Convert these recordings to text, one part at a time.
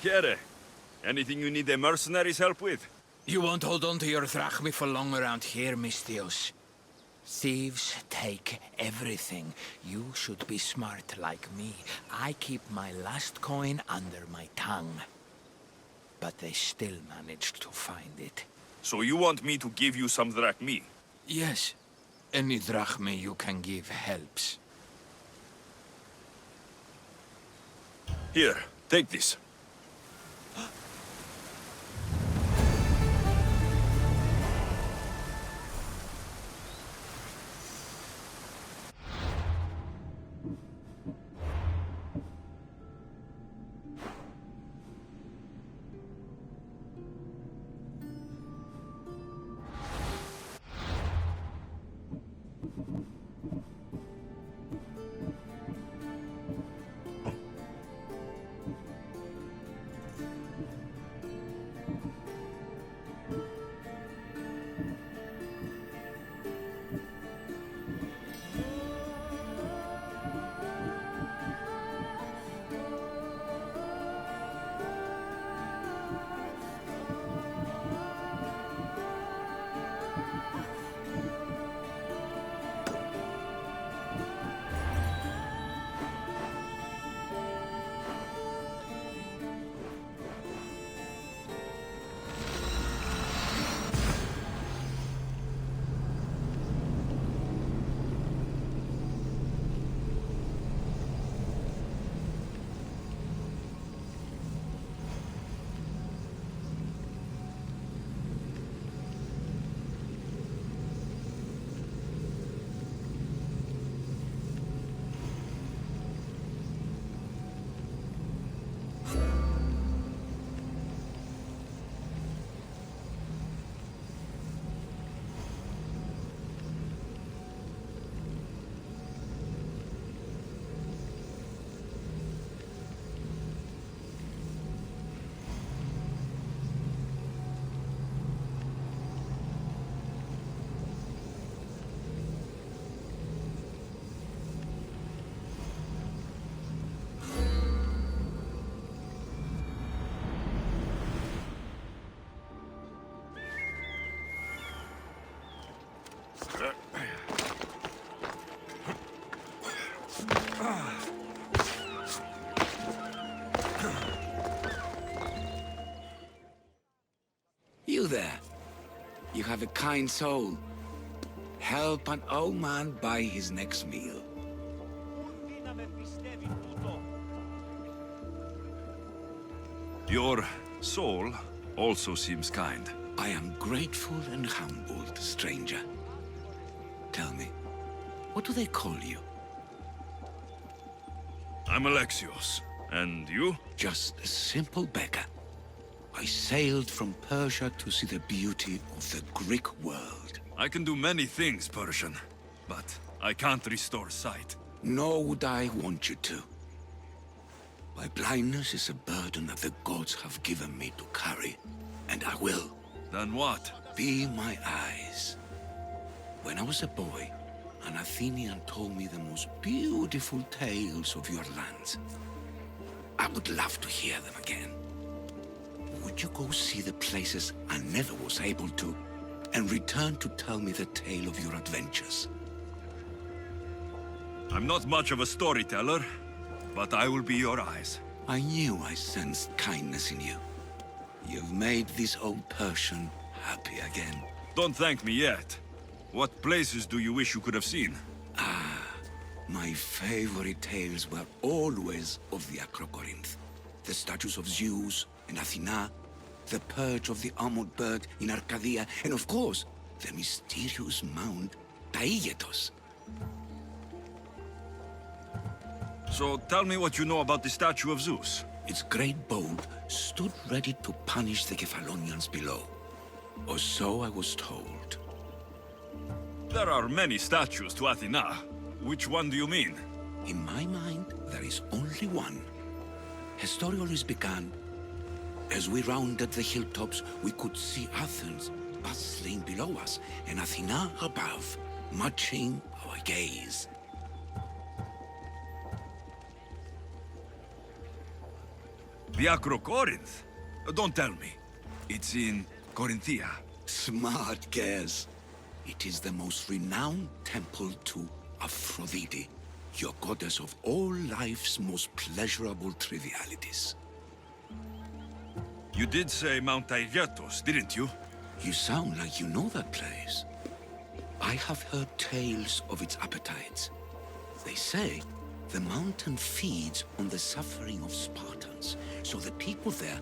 Kere, anything you need the mercenaries' help with? You won't hold on to your drachmi for long around here, misthios. Thieves take everything. You should be smart like me. I keep my last coin under my tongue. But they still managed to find it. So you want me to give you some drachmi? Yes. Any drachmi you can give helps. Here, take this. You there. You have a kind soul. Help an old man buy his next meal. Your soul also seems kind. I am grateful and humbled, stranger. Tell me, what do they call you? I'm Alexios. And you? Just a simple beggar. I sailed from Persia to see the beauty of the Greek world. I can do many things, Persian, but I can't restore sight. Nor would I want you to. My blindness is a burden that the gods have given me to carry, and I will. Then what? Be my eyes. When I was a boy, an Athenian told me the most beautiful tales of your lands. I would love to hear them again. Would you go see the places I never was able to, and return to tell me the tale of your adventures? I'm not much of a storyteller, but I will be your eyes. I knew I sensed kindness in you. You've made this old Persian happy again. Don't thank me yet. What places do you wish you could have seen? My favorite tales were always of the Acrocorinth. The statues of Zeus and Athena, the perch of the armored bird in Arcadia, and of course, the mysterious mound Taigetos. So tell me what you know about the statue of Zeus. Its great bowl stood ready to punish the Kephalonians below. Or so I was told. There are many statues to Athena. Which one do you mean? In my mind, there is only one. Her story always began. As we rounded the hilltops, we could see Athens bustling below us, and Athena above, matching our gaze. The Acrocorinth? Don't tell me. It's in Corinthia. Smart guess. It is the most renowned temple to Aphrodite, your goddess of all life's most pleasurable trivialities. You did say Mount Aigetos, didn't you? You sound like you know that place. I have heard tales of its appetites. They say the mountain feeds on the suffering of Spartans, so the people there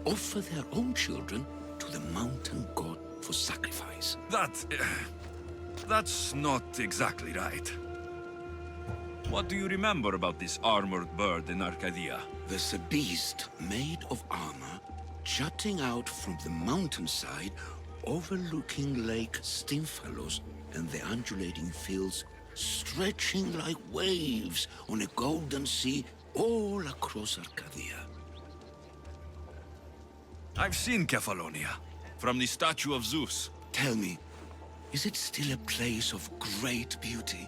offer their own children to the mountain god for sacrifice. That's not exactly right. What do you remember about this armored bird in Arcadia? There's a beast made of armor jutting out from the mountainside, overlooking Lake Stymphalos and the undulating fields stretching like waves on a golden sea all across Arcadia. I've seen Kephallonia, from the statue of Zeus. Tell me, is it still a place of great beauty?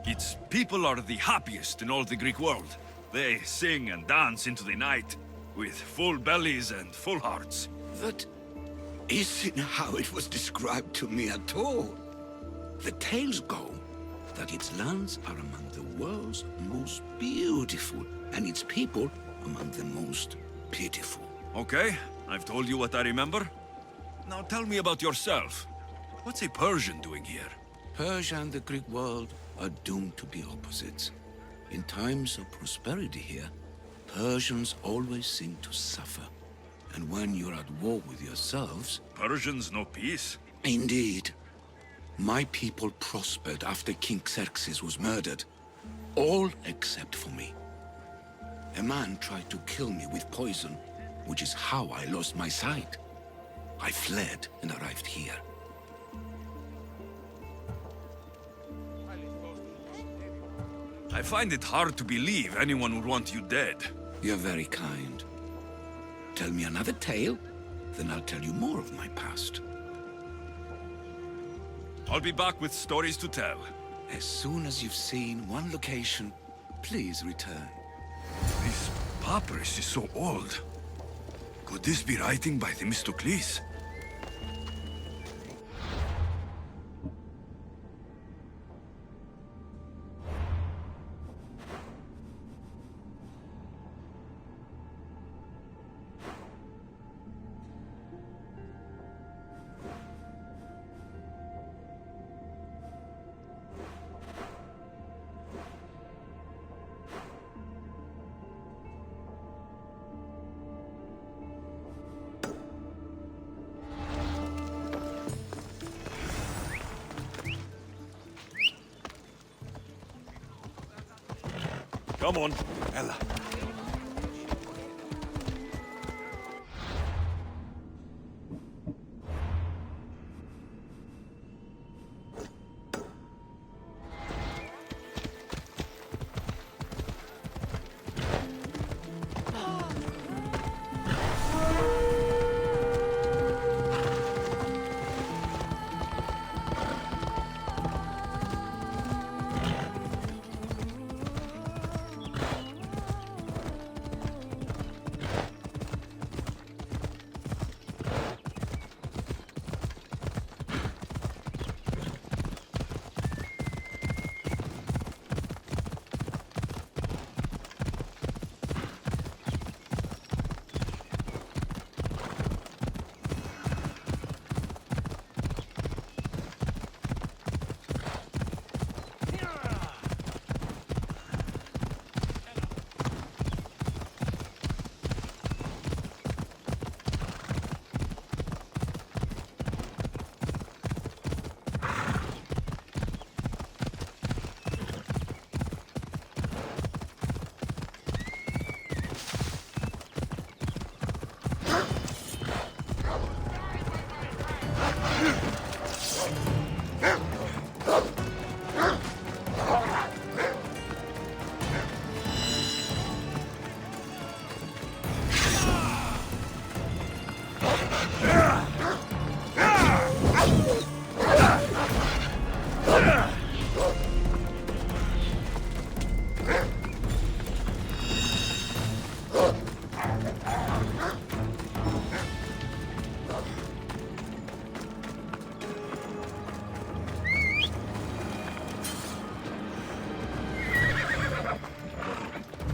Its people are the happiest in all the Greek world. They sing and dance into the night, with full bellies and full hearts. That isn't how it was described to me at all. The tales go that its lands are among the world's most beautiful, and its people among the most pitiful. Okay, I've told you what I remember. Now tell me about yourself. What's a Persian doing here? Persia and the Greek world are doomed to be opposites. In times of prosperity here, Persians always seem to suffer. And when you're at war with yourselves... Persians know peace? Indeed. My people prospered after King Xerxes was murdered. All except for me. A man tried to kill me with poison, which is how I lost my sight. I fled and arrived here. I find it hard to believe anyone would want you dead. You're very kind. Tell me another tale, then I'll tell you more of my past. I'll be back with stories to tell. As soon as you've seen one location, please return. This papyrus is so old. Could this be writing by Themistocles? Come on, Ella.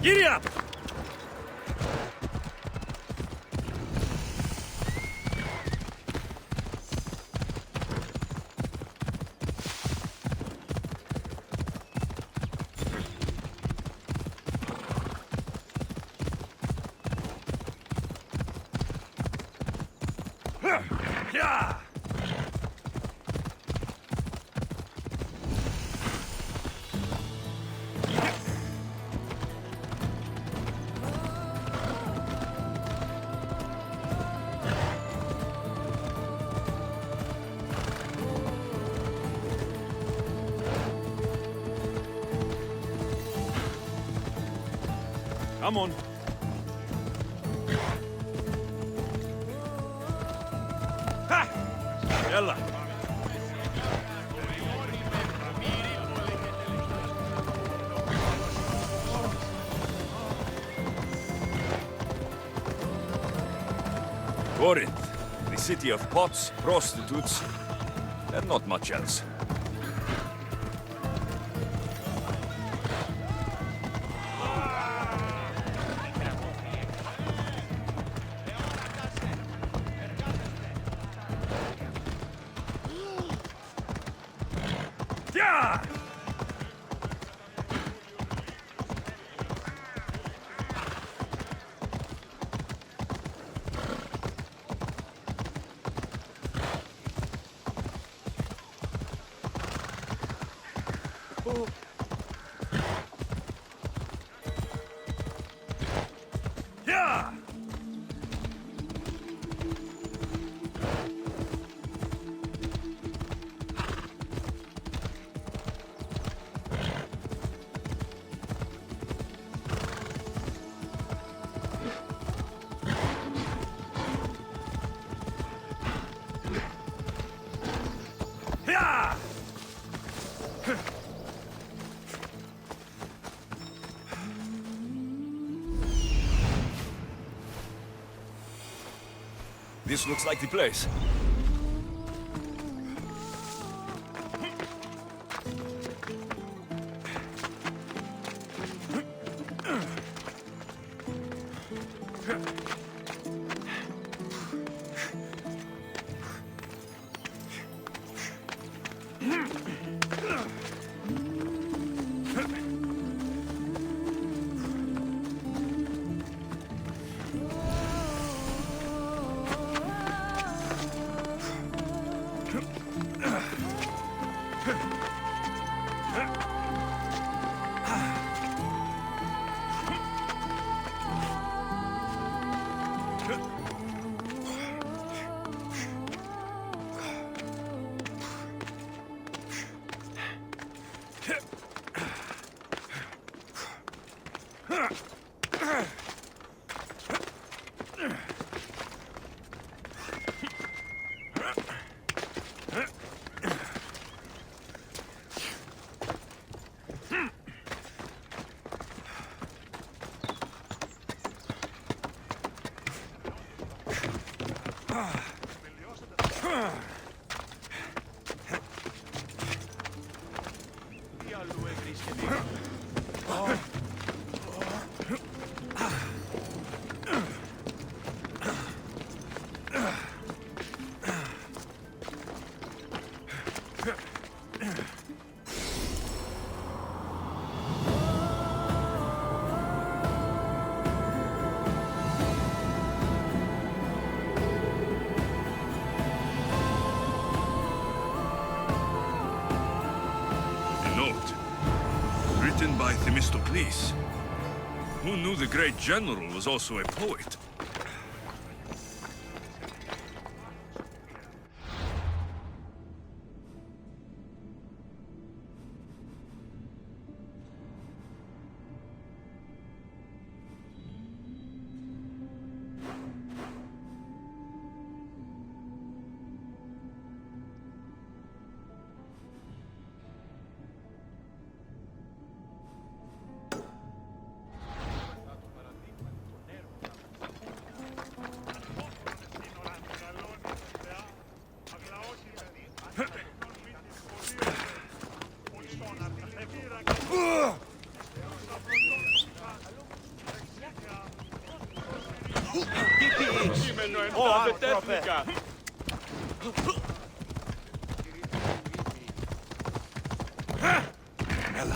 Giddy up! Yeah! Come on. Ha! Yalla. Corinth, the city of pots, prostitutes, and not much else. Yeah! Yeah! Yeah! This looks like the place. Written by Themistocles, who knew the great general was also a poet. Απετέθηκα. Έλα.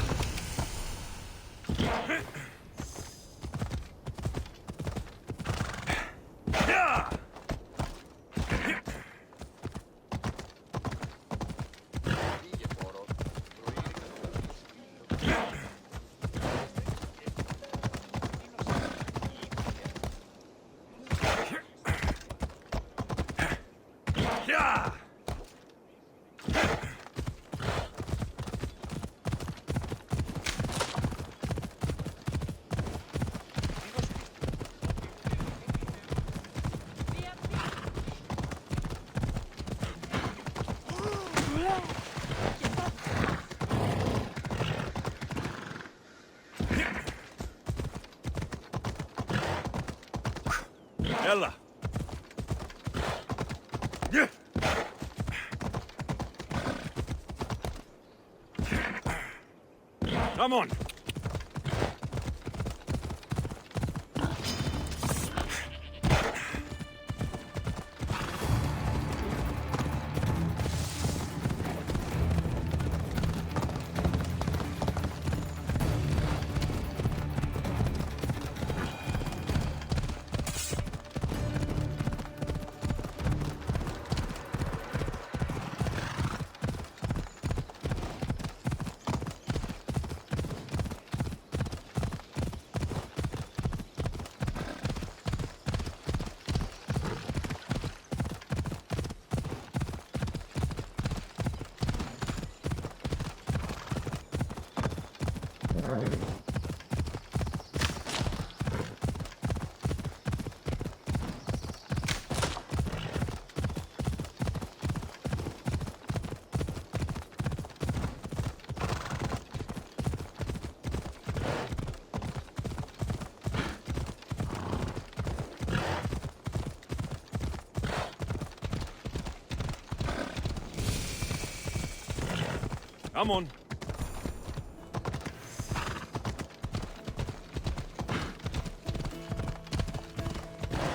Έλα. Come on. Come on.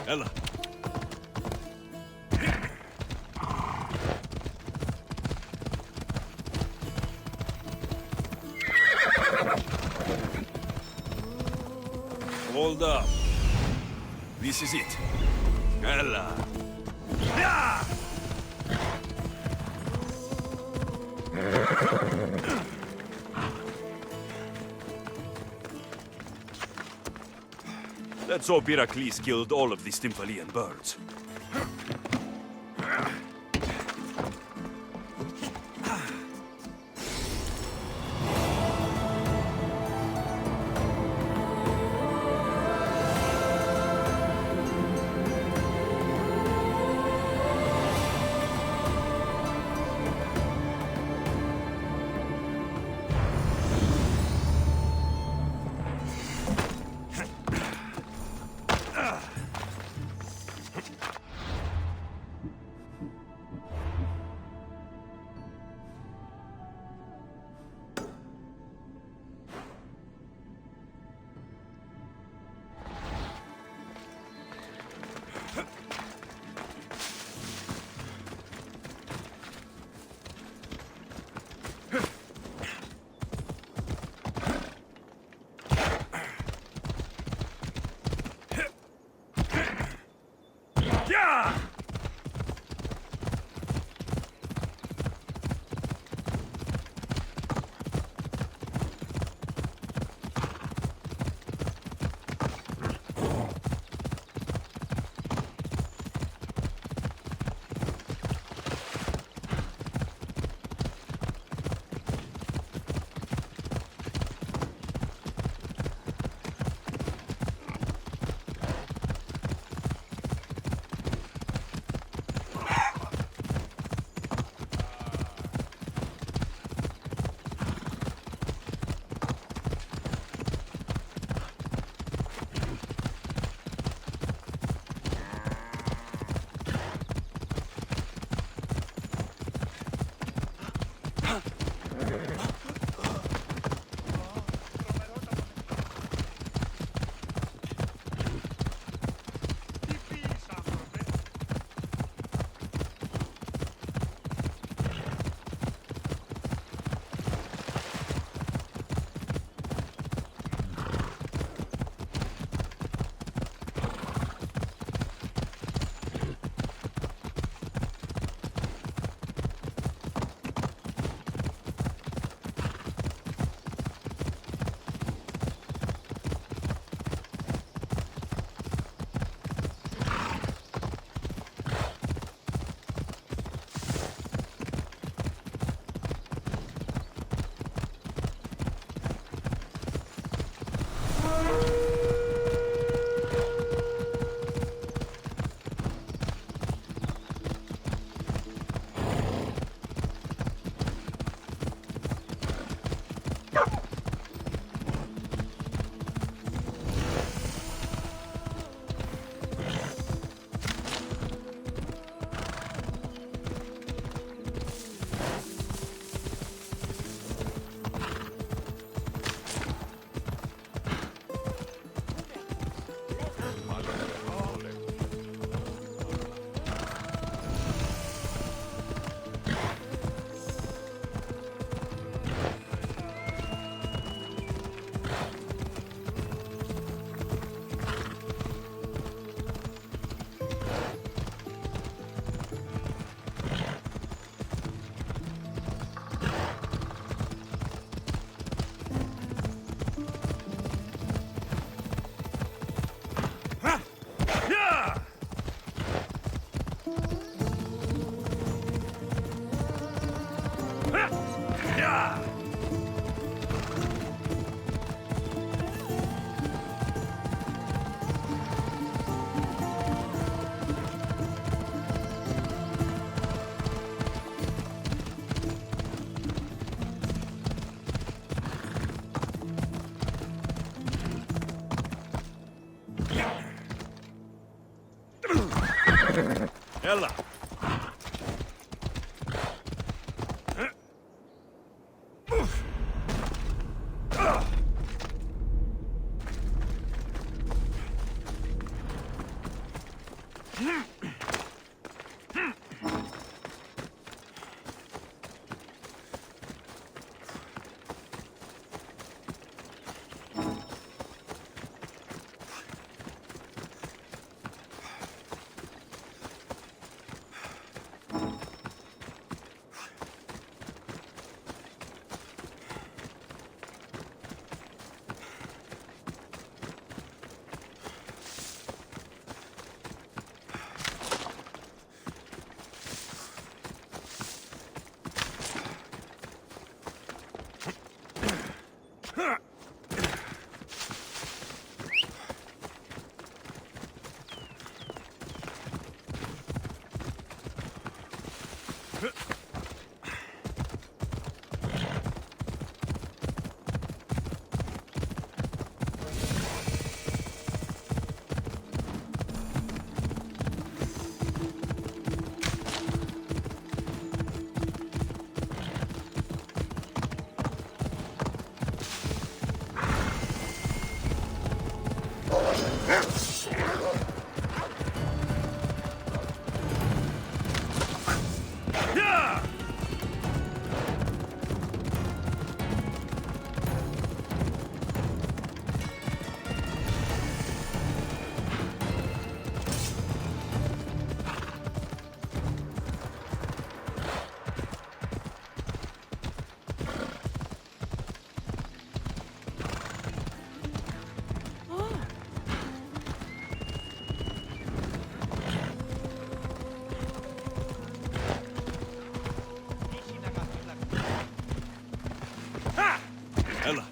Έλα. Hold up. This is it. Έλα. Let's hope Heracles killed all of the Stymphalian birds. Ella. Ella.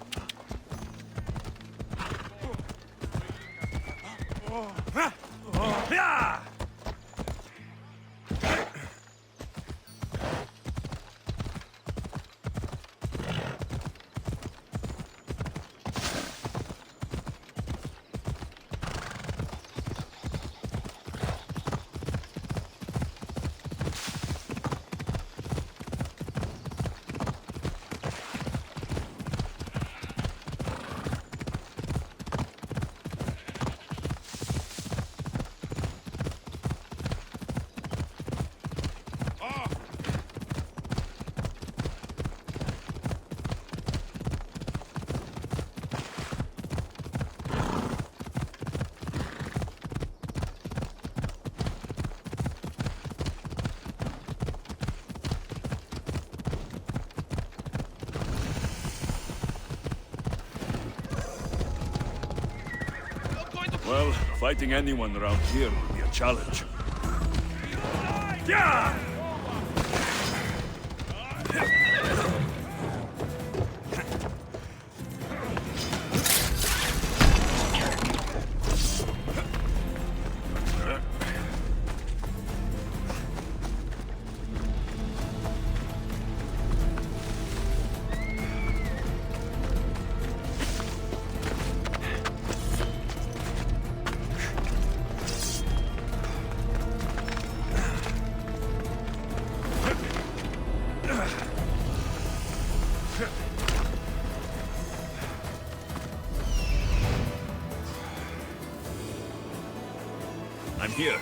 Well, fighting anyone around here will be a challenge. Yeah! I'm here.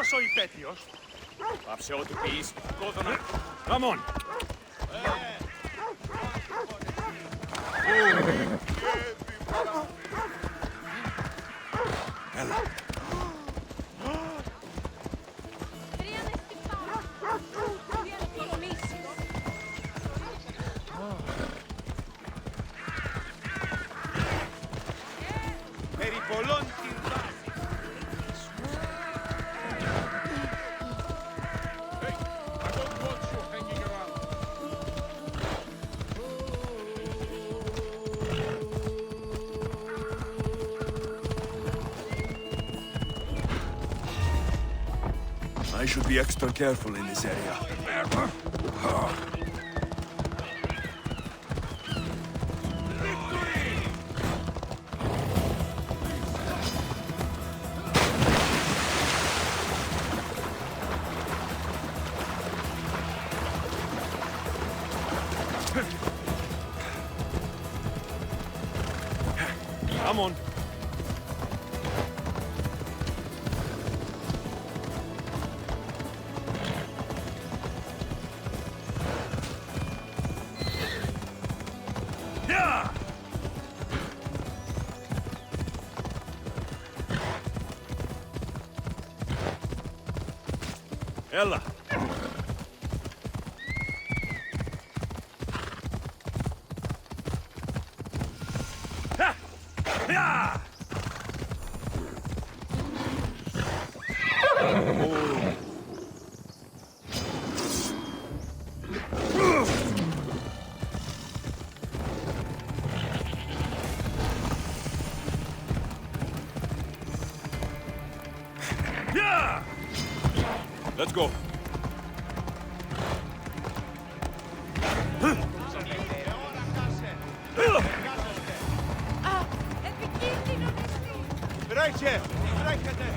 Ποιος ο υπέτειος? Πάψε ό,τι πεις, κόδωνα. Ramon! Έλα. Περί πολλών την βάση. I should be extra careful in this area. Ramon! Ella! Ha! Ya! Yeah! Let's go. Τρέχε! Τρέχετε!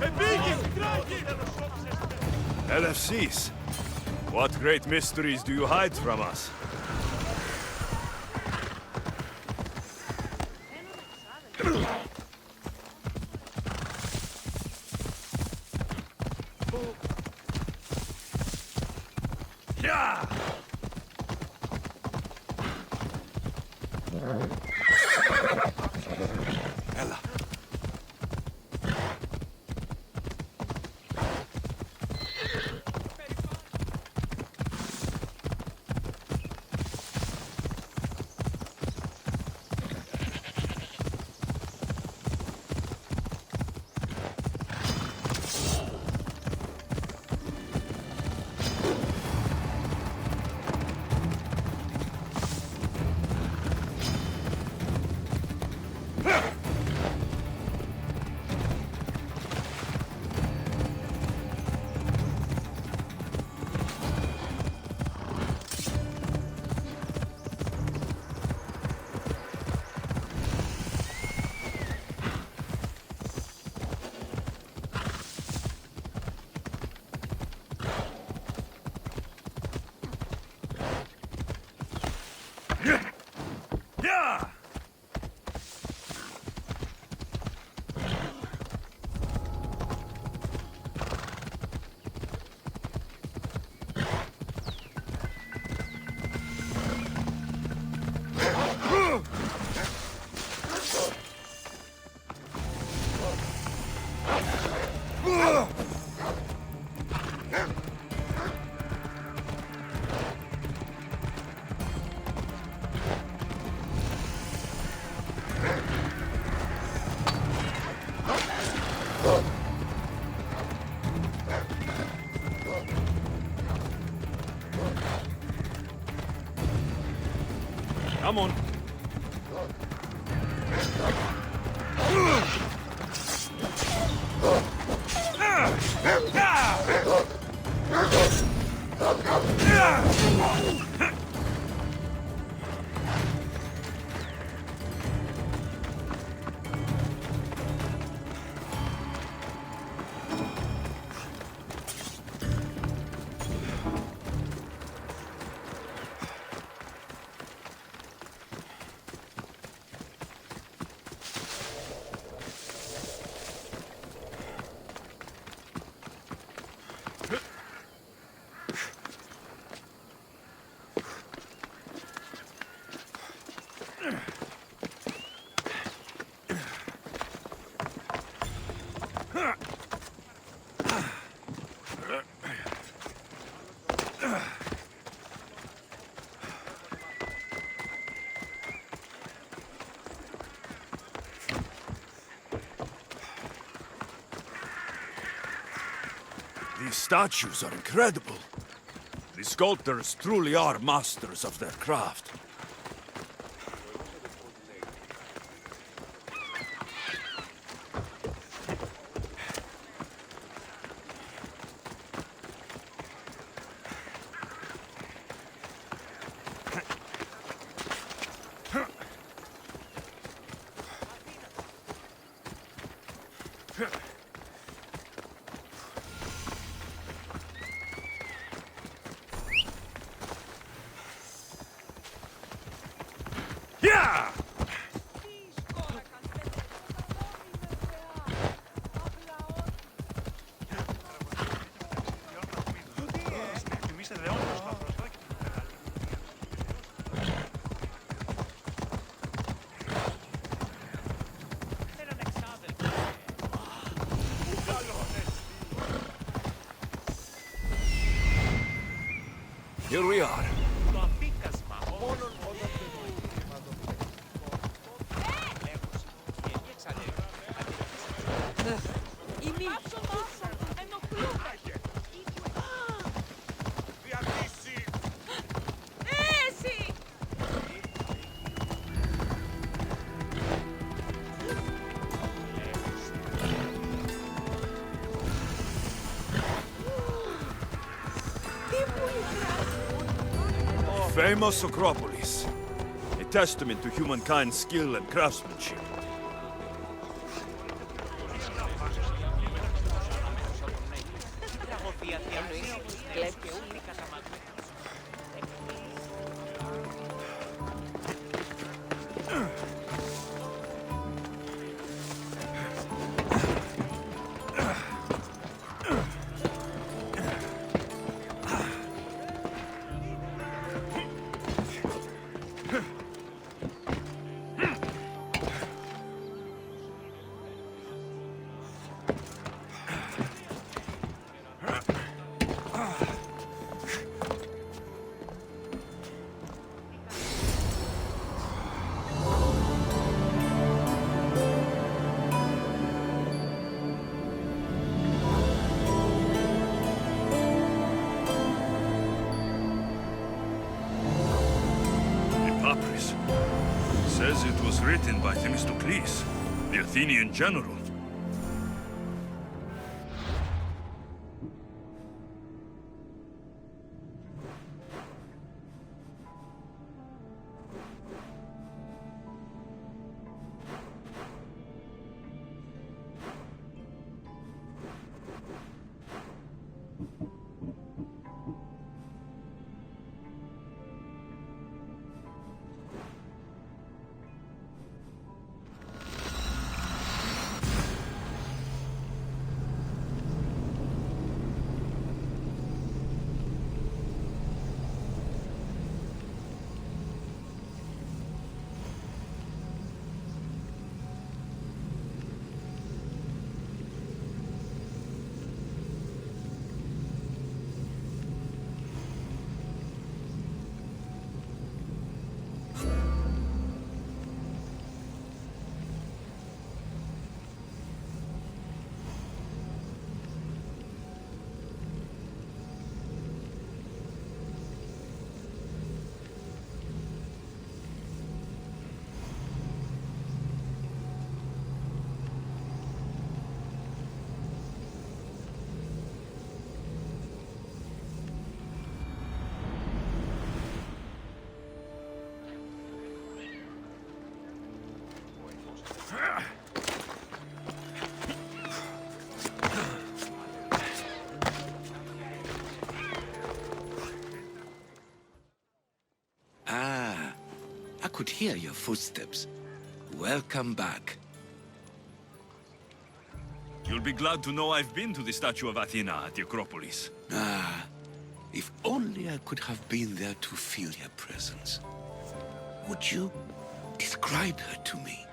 Επίγει! Τρέχει! LFCs. What great mysteries do you hide from us? Yeah! Έλα. Come on. These statues are incredible. The sculptors truly are masters of their craft. Yeah! Here we are. Famous Acropolis. A testament to humankind's skill and craftsmanship. Says it was written by Themistocles, the Athenian general. could hear your footsteps. Welcome back. You'll be glad to know I've been to the statue of Athena at the Acropolis. Ah, if only I could have been there to feel your presence. Would you describe her to me?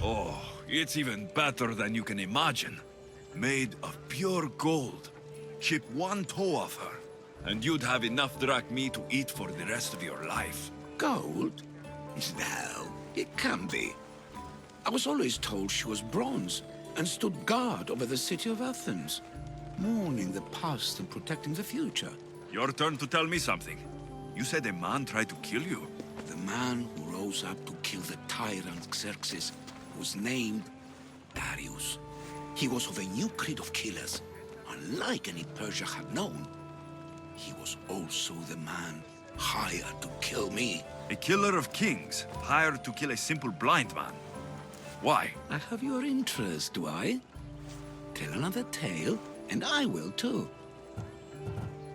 Oh, it's even better than you can imagine. Made of pure gold. Chip one toe off her, and you'd have enough drachmae to eat for the rest of your life. Gold? No, it can't be. I was always told she was bronze and stood guard over the city of Athens, mourning the past and protecting the future. Your turn to tell me something. You said a man tried to kill you. The man who rose up to kill the tyrant Xerxes was named Darius. He was of a new creed of killers, unlike any Persia had known. He was also the man hired to kill me. A killer of kings, hired to kill a simple blind man. Why? I have your interest, do I? Tell another tale, and I will too.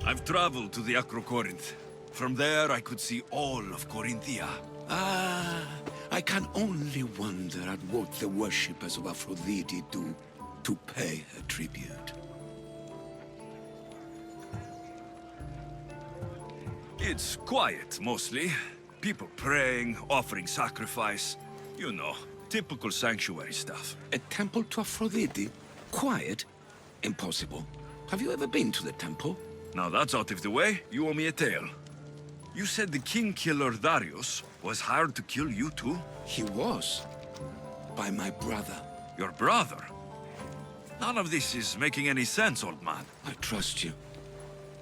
I've traveled to the Acrocorinth. From there, I could see all of Corinthia. Ah, I can only wonder at what the worshippers of Aphrodite do to pay her tribute. It's quiet, mostly. People praying, offering sacrifice. You know, typical sanctuary stuff. A temple to Aphrodite? Quiet? Impossible. Have you ever been to the temple? Now that's out of the way, you owe me a tale. You said the king killer Darius was hired to kill you too? He was. By my brother. Your brother? None of this is making any sense, old man. I trust you.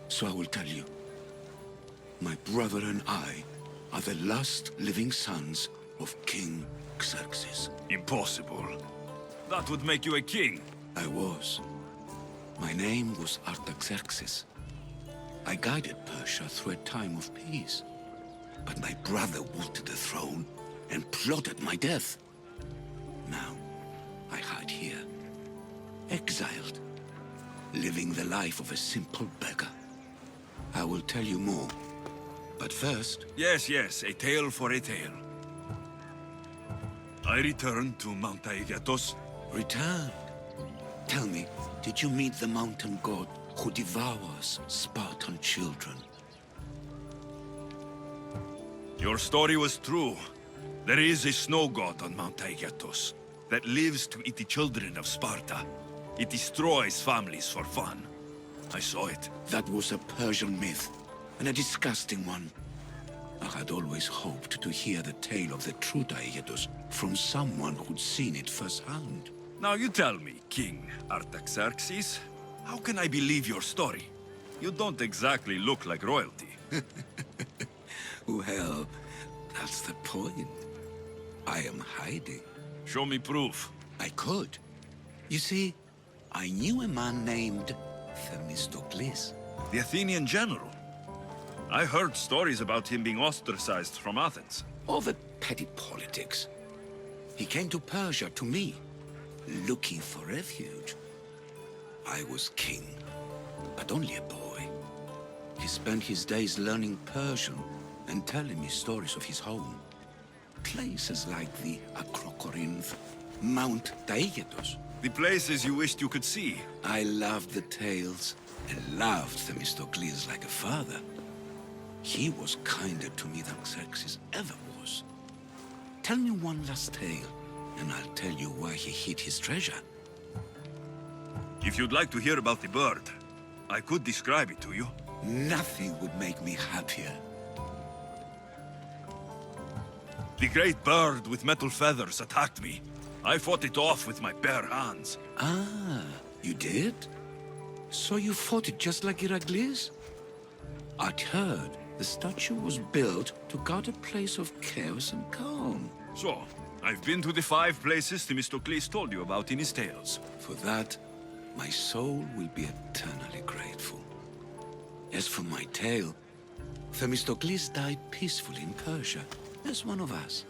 So I will tell you. My brother and I are the last living sons of King Xerxes. Impossible. That would make you a king. I was. My name was Artaxerxes. I guided Persia through a time of peace. But my brother wanted the throne and plotted my death. Now, I hide here, exiled, living the life of a simple beggar. I will tell you more, but first... Yes, a tale for a tale. I returned to Mount Aegatos. Returned? Tell me, did you meet the mountain god who devours Spartan children? Your story was true. There is a snow god on Mount Aegatos that lives to eat the children of Sparta. It destroys families for fun. I saw it. That was a Persian myth, and a disgusting one. I had always hoped to hear the tale of the true Aegatos from someone who'd seen it firsthand. Now you tell me, King Artaxerxes, how can I believe your story? You don't exactly look like royalty. Well, that's the point. I am hiding. Show me proof. I could. You see, I knew a man named Themistocles. The Athenian general. I heard stories about him being ostracized from Athens. All the petty politics. He came to Persia to me, looking for refuge. I was king, but only a boy. He spent his days learning Persian and telling me stories of his home. Places like the Acrocorinth, Mount Aegatos. The places you wished you could see. I loved the tales and loved Themistocles like a father. He was kinder to me than Xerxes ever was. Tell me one last tale, and I'll tell you where he hid his treasure. If you'd like to hear about the bird, I could describe it to you. Nothing would make me happier. The great bird with metal feathers attacked me. I fought it off with my bare hands. Ah, you did? So you fought it just like Heracles? I'd heard the statue was built to guard a place of chaos and calm. So, I've been to the 5 places Themistocles told you about in his tales. For that, my soul will be eternally grateful. As for my tale, Themistocles died peacefully in Persia, as one of us.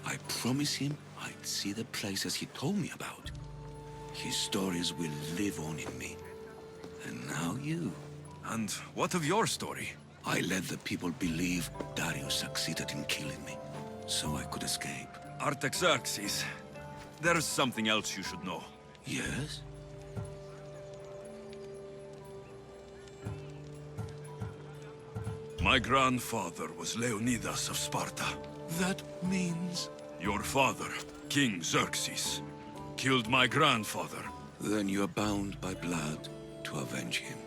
I promise him I'd see the places he told me about. His stories will live on in me. And now you. And what of your story? I let the people believe Darius succeeded in killing me, so I could escape. Artaxerxes, there's something else you should know. Yes? My grandfather was Leonidas of Sparta. That means... Your father, King Xerxes, killed my grandfather. Then you're bound by blood to avenge him.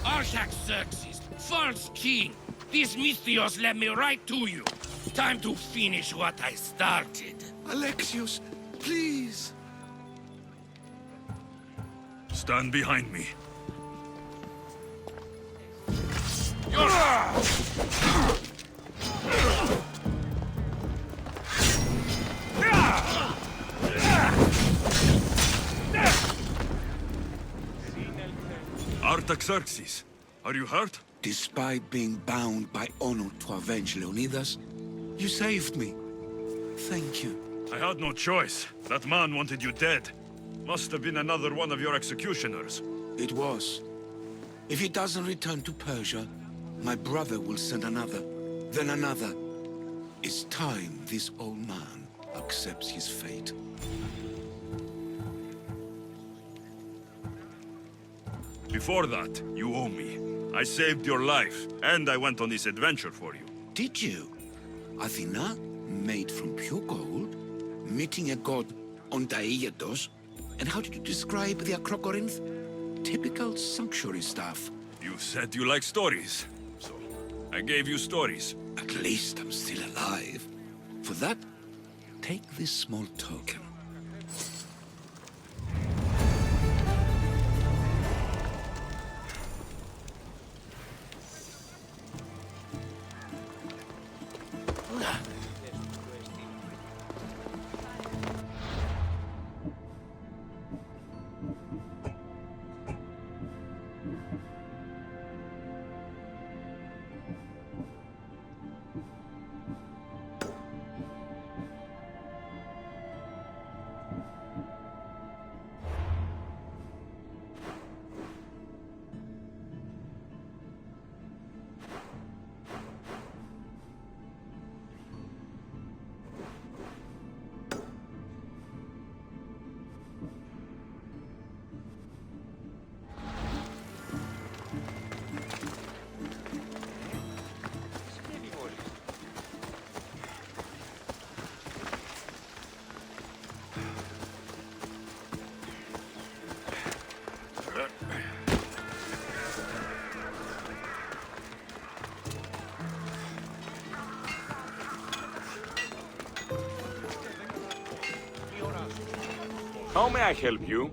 Artaxerxes, false king! These misthios led me right to you. Time to finish what I started. Alexios, please! Stand behind me. Artaxerxes, are you hurt? Despite being bound by honor to avenge Leonidas, you saved me. Thank you. I had no choice. That man wanted you dead. Must have been another one of your executioners. It was. If he doesn't return to Persia, my brother will send another, then another. It's time this old man accepts his fate. Before that, you owe me. I saved your life, and I went on this adventure for you. Did you? Athena, made from pure gold, meeting a god on Daiatos, and how did you describe the Acrocorinth? Typical sanctuary stuff. You said you like stories, so I gave you stories. At least I'm still alive. For that, take this small token. How may I help you?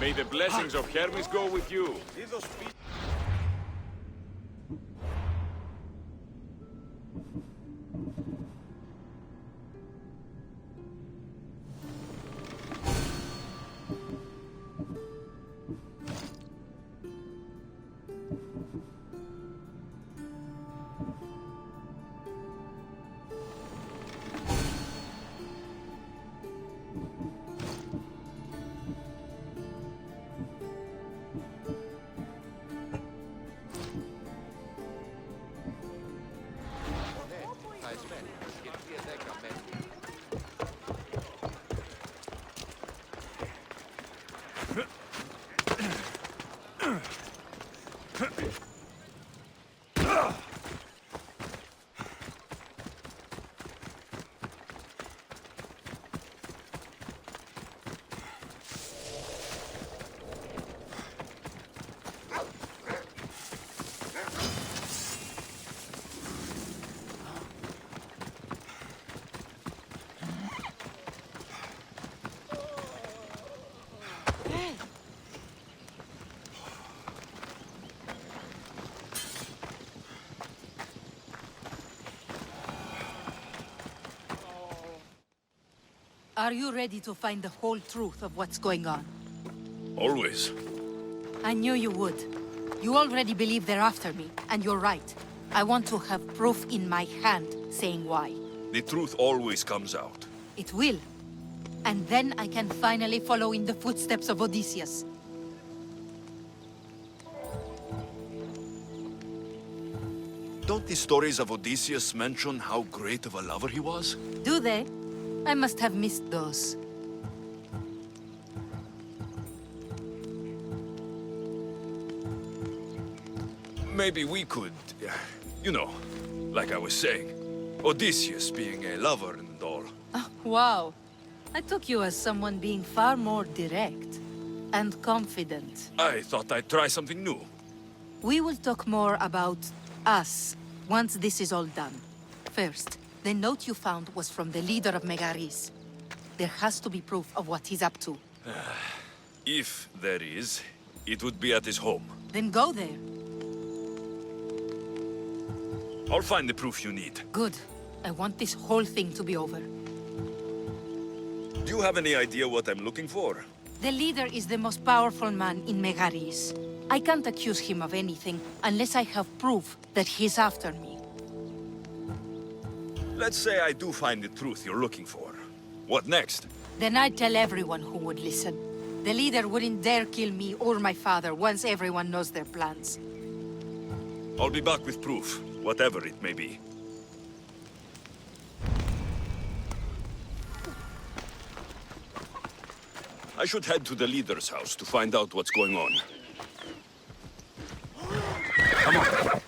May the blessings of Hermes go with you. Are you ready to find the whole truth of what's going on? Always. I knew you would. You already believe they're after me, and you're right. I want to have proof in my hand saying why. The truth always comes out. It will. And then I can finally follow in the footsteps of Odysseus. Don't the stories of Odysseus mention how great of a lover he was? Do they? I must have missed those. Maybe we could, you know, like I was saying, Odysseus being a lover and all. Oh, wow. I took you as someone being far more direct and confident. I thought I'd try something new. We will talk more about us once this is all done. First, the note you found was from the leader of Megaris. There has to be proof of what he's up to. If there is, it would be at his home. Then go there. I'll find the proof you need. Good. I want this whole thing to be over. Do you have any idea what I'm looking for? The leader is the most powerful man in Megaris. I can't accuse him of anything unless I have proof that he's after me. Let's say I do find the truth you're looking for. What next? Then I'd tell everyone who would listen. The leader wouldn't dare kill me or my father once everyone knows their plans. I'll be back with proof, whatever it may be. I should head to the leader's house to find out what's going on. Come on.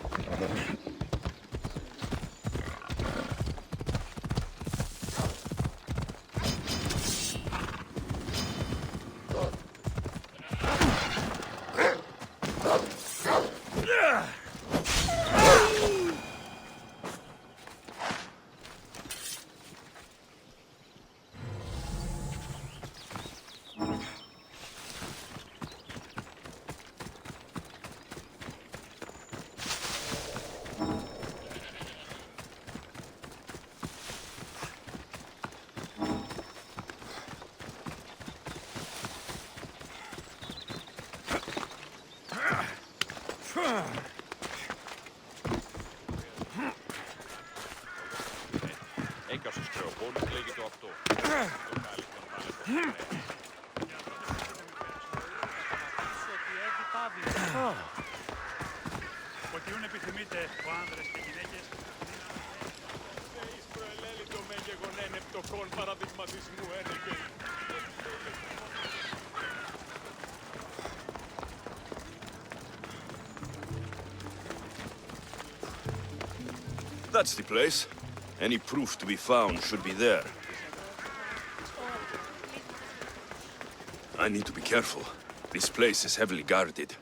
That's the place. Any proof to be found should be there. I need to be careful. This place is heavily guarded.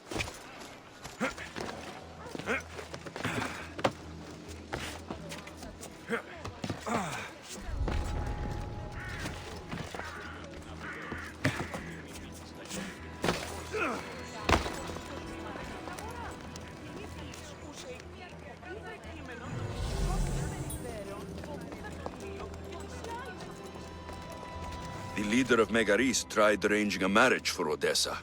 The leader of Megaris tried arranging a marriage for Odessa.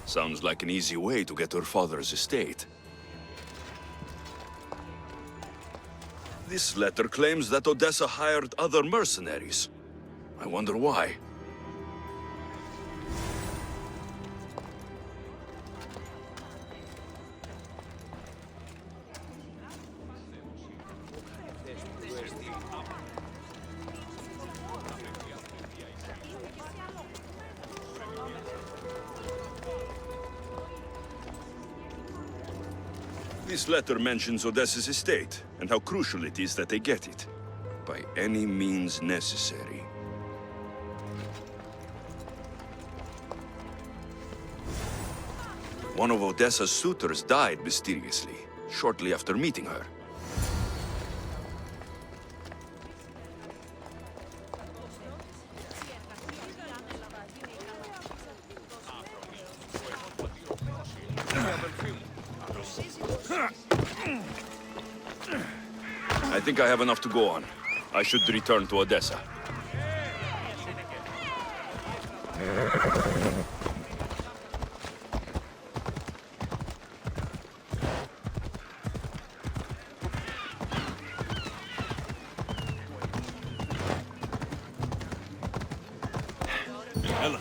Sounds like an easy way to get her father's estate. This letter claims that Odessa hired other mercenaries. I wonder why. This letter mentions Odessa's estate, and how crucial it is that they get it. By any means necessary. One of Odessa's suitors died mysteriously, shortly after meeting her. I think I have enough to go on. I should return to Odessa. Ella.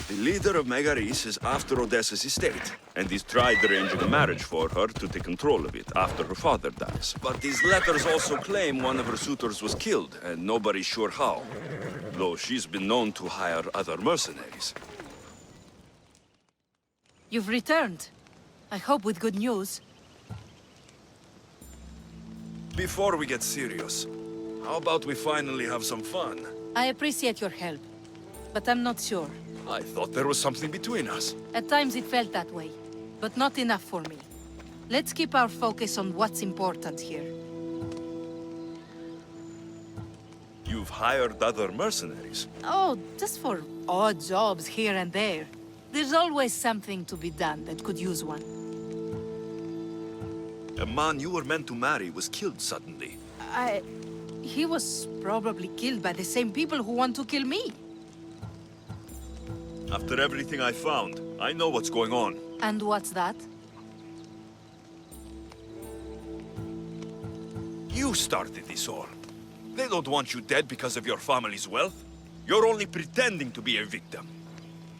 The leader of Megaris is after Odessa's estate, and he's tried arranging a marriage for her to take control of it after her father dies. But these letters also claim one of her suitors was killed, and nobody's sure how. Though she's been known to hire other mercenaries. You've returned. I hope with good news. Before we get serious, how about we finally have some fun? I appreciate your help, but I'm not sure. I thought there was something between us. At times it felt that way, but not enough for me. Let's keep our focus on what's important here. You've hired other mercenaries. Oh, just for odd jobs here and there. There's always something to be done that could use one. A man you were meant to marry was killed suddenly. He was probably killed by the same people who want to kill me. After everything I found, I know what's going on. And what's that? You started this all. They don't want you dead because of your family's wealth. You're only pretending to be a victim.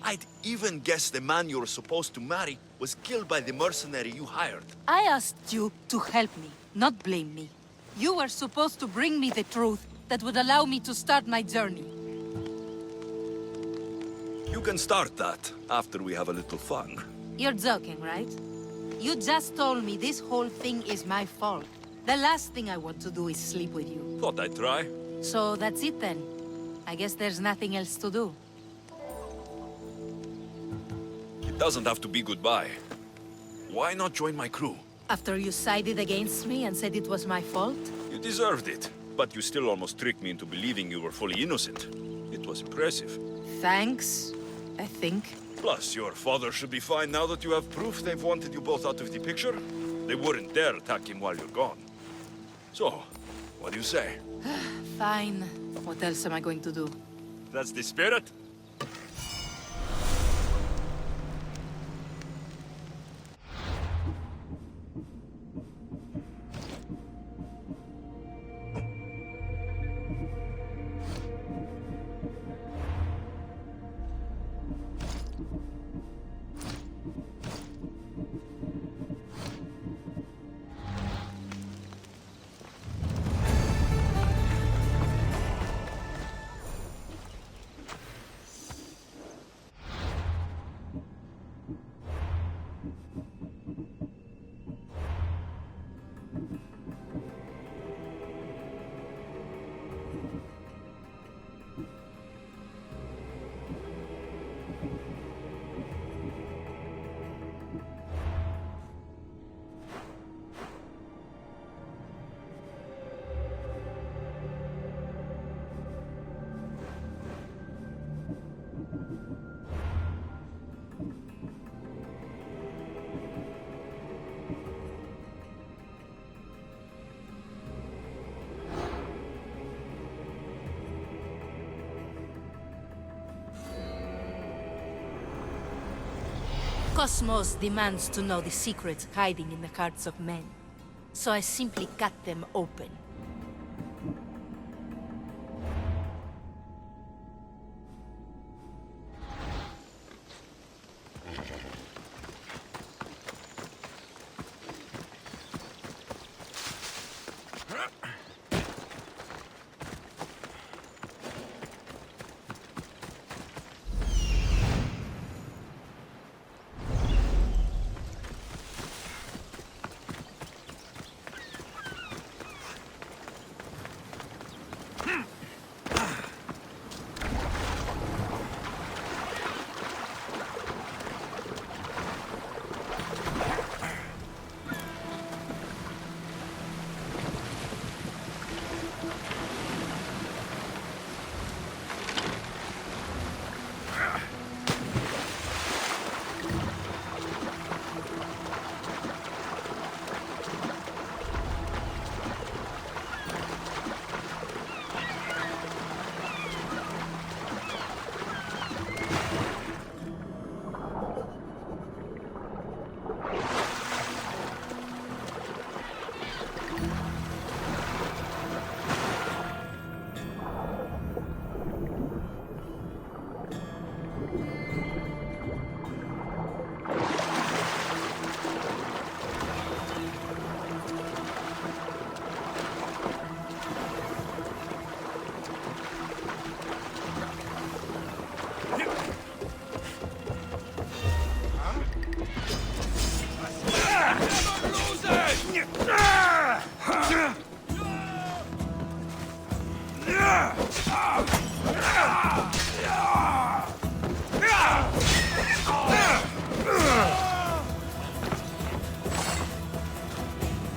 I'd even guess the man you were supposed to marry was killed by the mercenary you hired. I asked you to help me, not blame me. You were supposed to bring me the truth that would allow me to start my journey. You can start that after we have a little fun. You're joking, right? You just told me this whole thing is my fault. The last thing I want to do is sleep with you. Thought I'd try. So that's it then. I guess there's nothing else to do. It doesn't have to be goodbye. Why not join my crew? After you sided against me and said it was my fault? You deserved it, but you still almost tricked me into believing you were fully innocent. It was impressive. Thanks, I think. Plus, your father should be fine now that you have proof they've wanted you both out of the picture. They wouldn't dare attack him while you're gone. So, what do you say? Fine. What else am I going to do? That's the spirit? Cosmos demands to know the secrets hiding in the hearts of men. So I simply cut them open.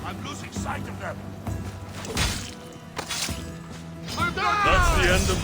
I'm losing sight of them. That's the end of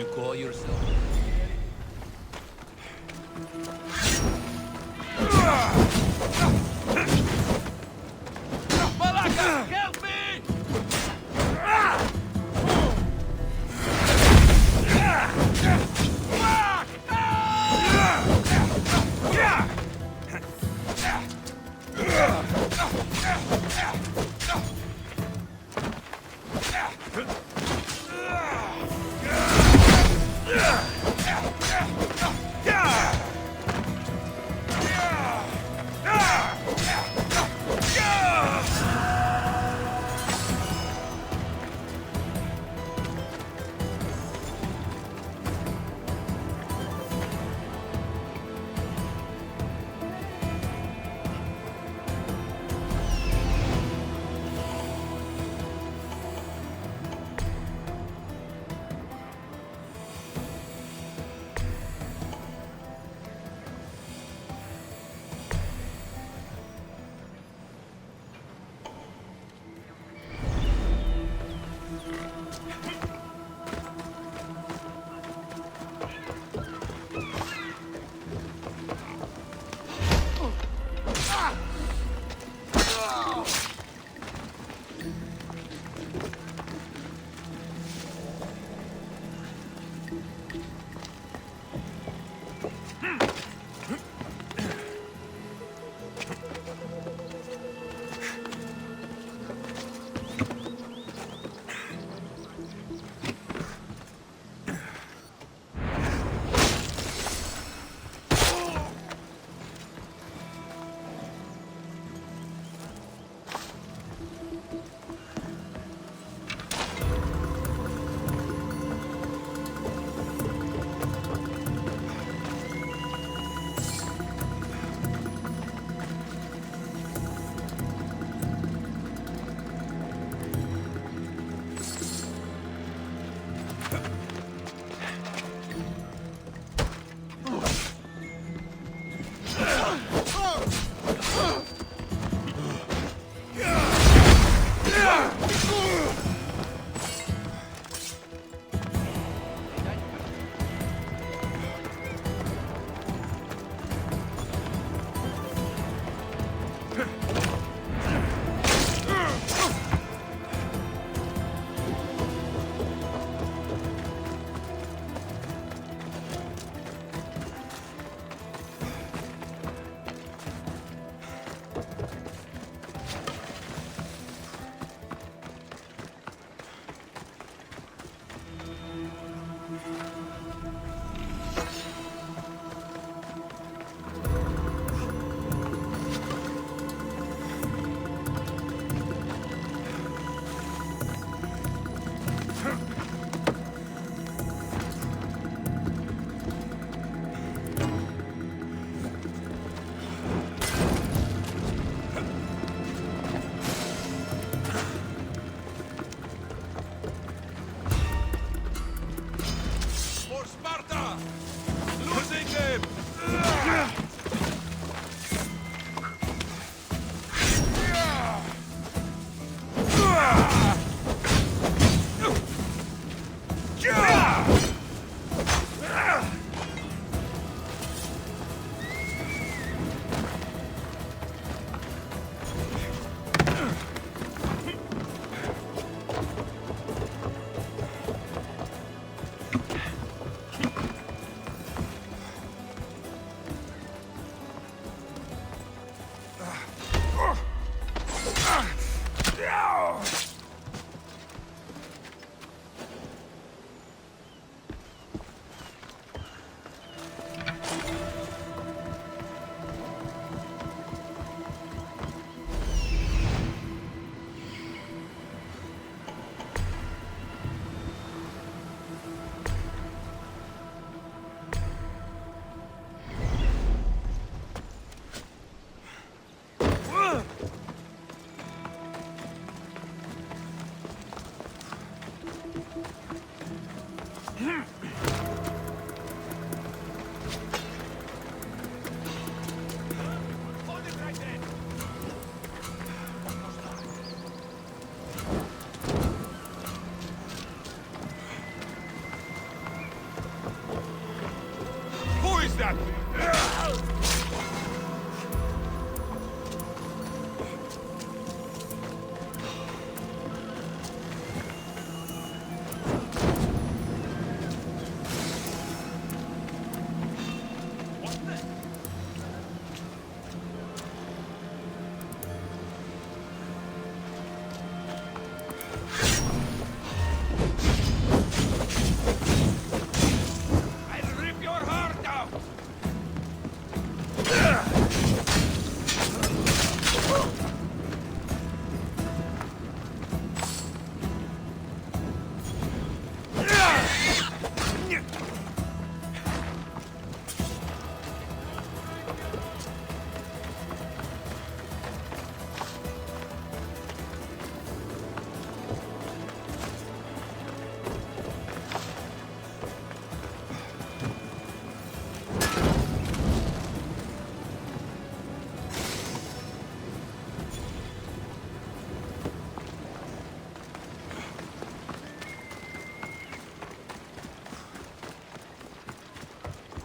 You call yourself? Malaka, help me! Who is that? I'll rip your heart out!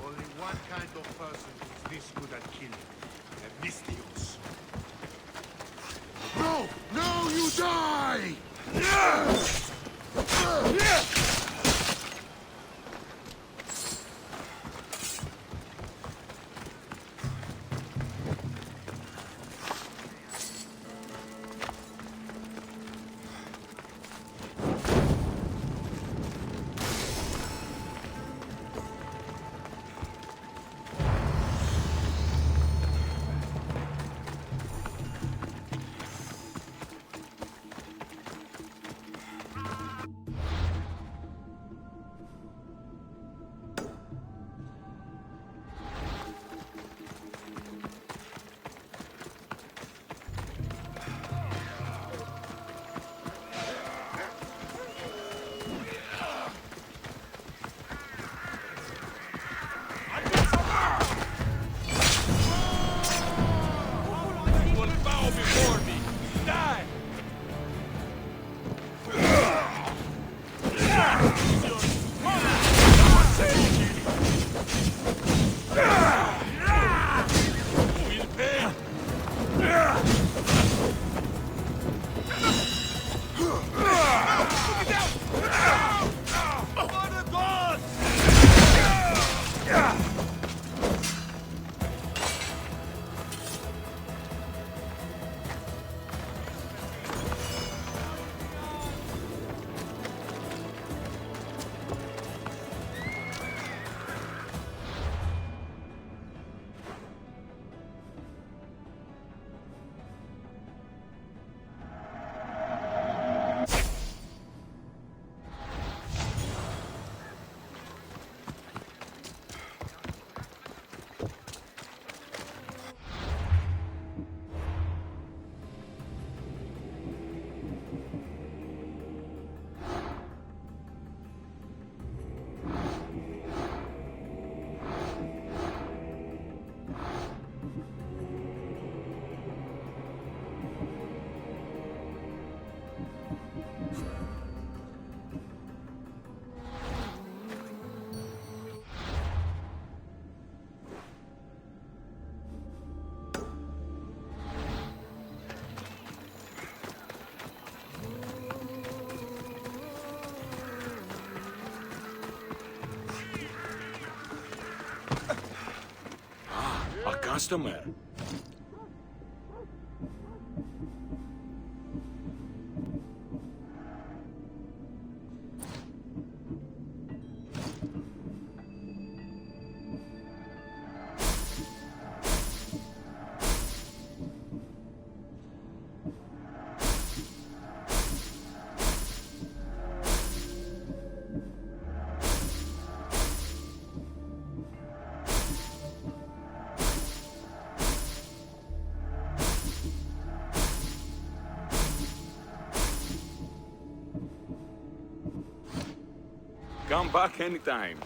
Only one kind of person is this good at killing. A misthios. No! No, you die! You will bow before me! Die! Who will pay? For the gods! A customer. Come back anytime.